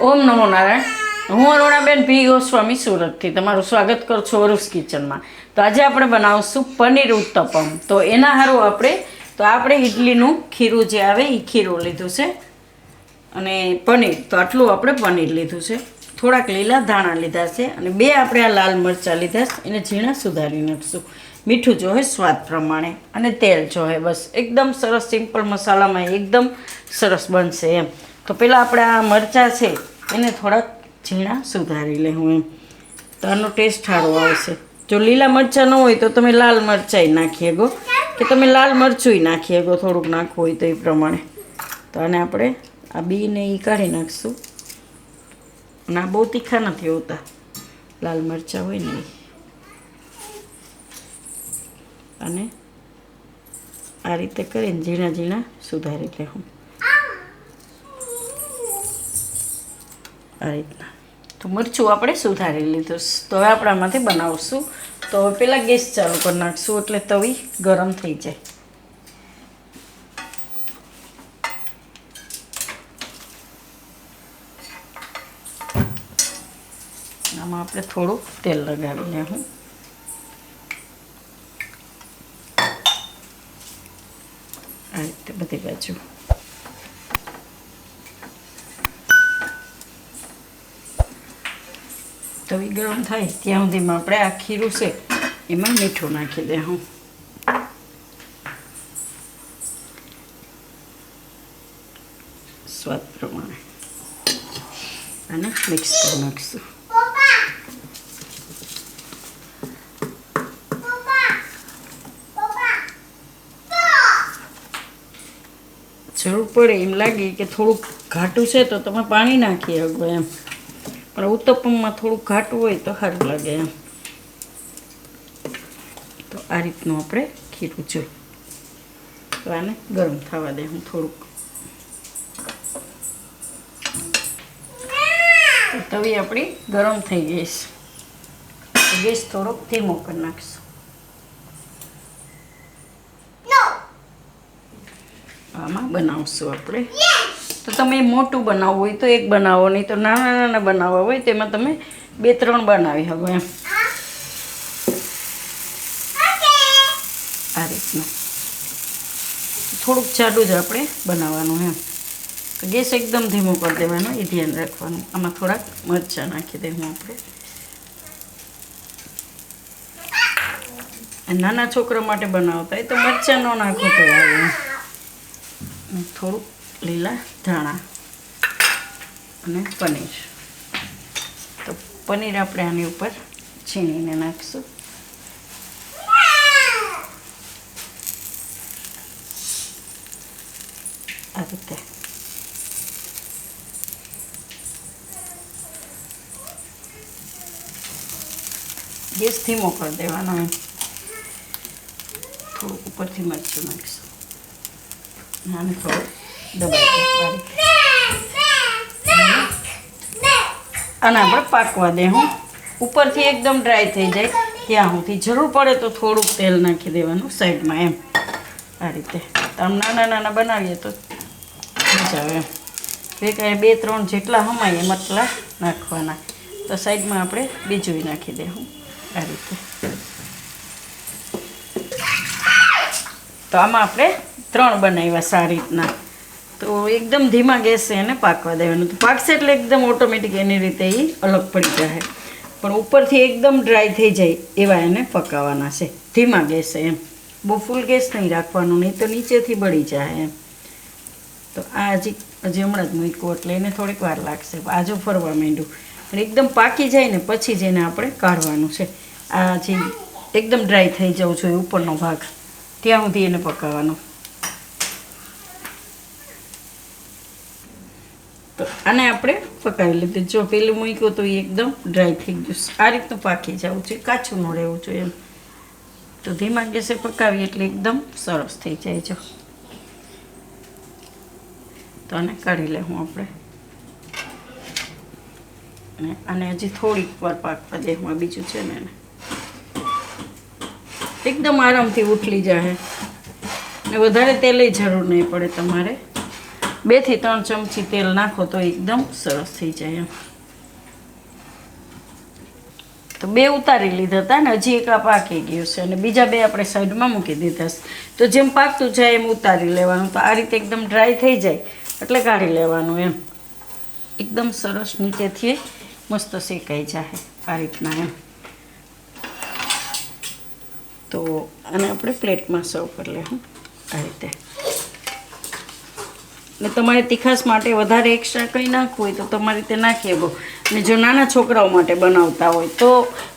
ઓમ નમો નારાયણ. હું અરુણાબેન પી ગોસ્વામી સુરતથી તમારું સ્વાગત કરું છું અરુસ કિચનમાં. તો આજે આપણે બનાવશું પનીર ઉત્તપમ. તો એના હારું આપણે ઇડલીનું ખીરું જે આવે એ ખીરું લીધું છે અને પનીર તો આટલું આપણે પનીર લીધું છે. થોડાક લીલા ધાણા લીધા છે અને 2 આપણે આ લાલ મરચાં લીધા છે. એને ઝીણા સુધારી નાખશું. મીઠું જોહે સ્વાદ પ્રમાણે અને તેલ જોહે. બસ એકદમ સરસ સિમ્પલ મસાલામાં એકદમ સરસ બનશે એમ. તો પહેલાં આપણે આ મરચાં છે એને થોડાક ઝીણા સુધારી લેવું એમ, તો આનો ટેસ્ટ સારો આવશે. જો લીલા મરચાં ન હોય તો તમે લાલ મરચાંય નાખી શકો કે તમે લાલ મરચુંય નાખી શકો, થોડુંક નાખવું હોય તો એ પ્રમાણે. તો આને આપણે આ બીને એ કાઢી નાખશું. અને આ બહુ તીખા નથી હોતા, લાલ મરચાં હોય ને એ. અને આ રીતે કરીને ઝીણા ઝીણા સુધારી લેવું આ રીતના. તો મરચું આપણે સુધારી લીધું. તો હવે આપણે આમાંથી બનાવશું. તો હવે પહેલાં ગેસ ચાલુ કરી નાખશું એટલે તવી ગરમ થઈ જાય. આમાં આપણે થોડું તેલ લગાવી લેવું. આ રીતે બધી બાજુ. તવી ગરમ થાય ત્યાં સુધીમાં આપણે આ ખીરું છે એમાં મીઠું નાખી દઉં. સ્વાદ પ્રમાણે અને મિક્સ કરી નાખીશું. જરૂર પડે એમ લાગે કે થોડુંક ઘાટું છે તો તમે પાણી નાખી શકો એમ, પણ ઉત્તપમમાં થોડુંક ઘાટું હોય તો સારું લાગે એમ. તો આ રીતનું આપણે ખીરું જોઈ. તો આને ગરમ થવા દે હું થોડુંક. તો તવી આપણી ગરમ થઈ ગઈ છે. ગેસ થોડોક ધીમો કરી નાખીશું. આમાં બનાવશું આપણે. તો તમે મોટું બનાવવું હોય તો એક બનાવો, નહીં તો નાના નાના બનાવવા હોય તેમાં તમે 2-3 બનાવી શકો એમ. આ રીતનું થોડુંક જાડું જ આપણે બનાવવાનું એમ. તો ગેસ એકદમ ધીમો કરી દેવાનો, એ ધ્યાન રાખવાનું. આમાં થોડાક મરચાં નાખી દઈશું આપણે. નાના છોકરા માટે બનાવતા હોય તો મરચાં ન નાખો તો આવે. થોડુંક લીલા ધાણા અને પનીર. તો પનીર આપણે આની ઉપર છીણીને નાખીશું. આ રીતે. ગેસ ધીમો કરી દેવાનો એમ. થોડુંક ઉપરથી મરચું નાખીશું. આને થોડું દબાવી અને આપણે પાકવા દે. ઉપરથી એકદમ ડ્રાય થઈ જાય ત્યાં સુધી. જરૂર પડે તો થોડુંક તેલ નાખી દેવાનું સાઈડમાં એમ. આ રીતે આમ નાના નાના બનાવીએ તો મજા આવે એમ. 2-3 જેટલા હમાય એમ એટલા નાખવાના. તો સાઈડમાં આપણે બીજું નાખી દેવું આ રીતે. તો આમાં આપણે 3 બનાવ્યા સારી રીતના. તો એકદમ ધીમા ગેસે એને પાકવા દેવાનું. તો પાકશે એટલે એકદમ ઓટોમેટિક એની રીતે એ અલગ પડી જાય. પણ ઉપરથી એકદમ ડ્રાય થઈ જાય એવા એને પકાવવાના છે ધીમા ગેસે એમ. બહુ ફૂલ ગેસ નહીં રાખવાનું, નહીં તો નીચેથી બળી જાય એમ. તો આ હજી હમણાં જ મૂક્યું એટલે એને થોડીક વાર લાગશે. આજો ફરવા માંડ્યું અને એકદમ પાકી જાય ને પછી જ એને આપણે કાઢવાનું છે. આ જે એકદમ ડ્રાય થઈ જવું જોઈએ ઉપરનો ભાગ, ત્યાં સુધી એને પકાવવાનો. તો આને આપણે પકાવી લીધું. જો પેલું મૂક્યું તો એ એકદમ ડ્રાય થઈ ગયું. આ રીતનું પાકી જવું જોઈએ, કાચું ન રહેવું જોઈએ એમ. તો ધીમા ગેસે પકાવીએ એટલે એકદમ સરસ થઈ જાય. જો તો આને કાઢી લેવું આપણે. અને હજી થોડીક વાર પાકવા દેવું. આ બીજું છે ને એને એકદમ આરામથી ઉથલી જાય ને વધારે તેલની જરૂર નહીં પડે તમારે. 2 થી 3 ચમચી તેલ નાખો તો એકદમ સરસ થઈ જાય એમ. તો 2 ઉતારી લીધા હતા ને હજી એક આ પાકી ગયું છે અને બીજા 2 આપણે સાઈડમાં મૂકી દીધા છે. તો જેમ પાકતું જાય એમ ઉતારી લેવાનું. તો આ રીતે એકદમ ડ્રાય થઈ જાય એટલે કાઢી લેવાનું એમ. એકદમ સરસ નીચેથી મસ્ત શેકાઈ જાય આ રીતના એમ. તો આને આપણે પ્લેટમાં સર્વ કરી લેવું આ રીતે. ને તમારે તીખાશ માટે વધારે એક્સ્ટ્રા કંઈ નાખવું હોય તો તમારી રીતે નાખી શકો. અને જો નાના છોકરાઓ માટે બનાવતા હોય તો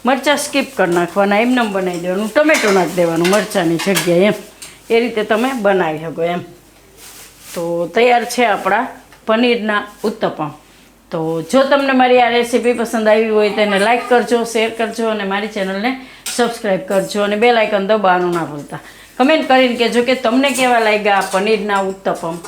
મરચાં સ્કીપ કરી નાખવાના, એમને બનાવી દેવાનું, ટમેટો નાખી દેવાનું મરચાંની જગ્યાએ એમ. એ રીતે તમે બનાવી શકો એમ. તો તૈયાર છે આપણા પનીરના ઉત્તપમ. તો જો તમને મારી આ રેસીપી પસંદ આવી હોય તો એને લાઇક કરજો, શેર કરજો અને મારી ચેનલને સબસ્ક્રાઈબ કરજો અને બેલ આઇકન દબાવવાનું ના ભૂલતા. કમેન્ટ કરીને કહેજો કે તમને કેવા લાગ્યા પનીરના ઉત્તપમ.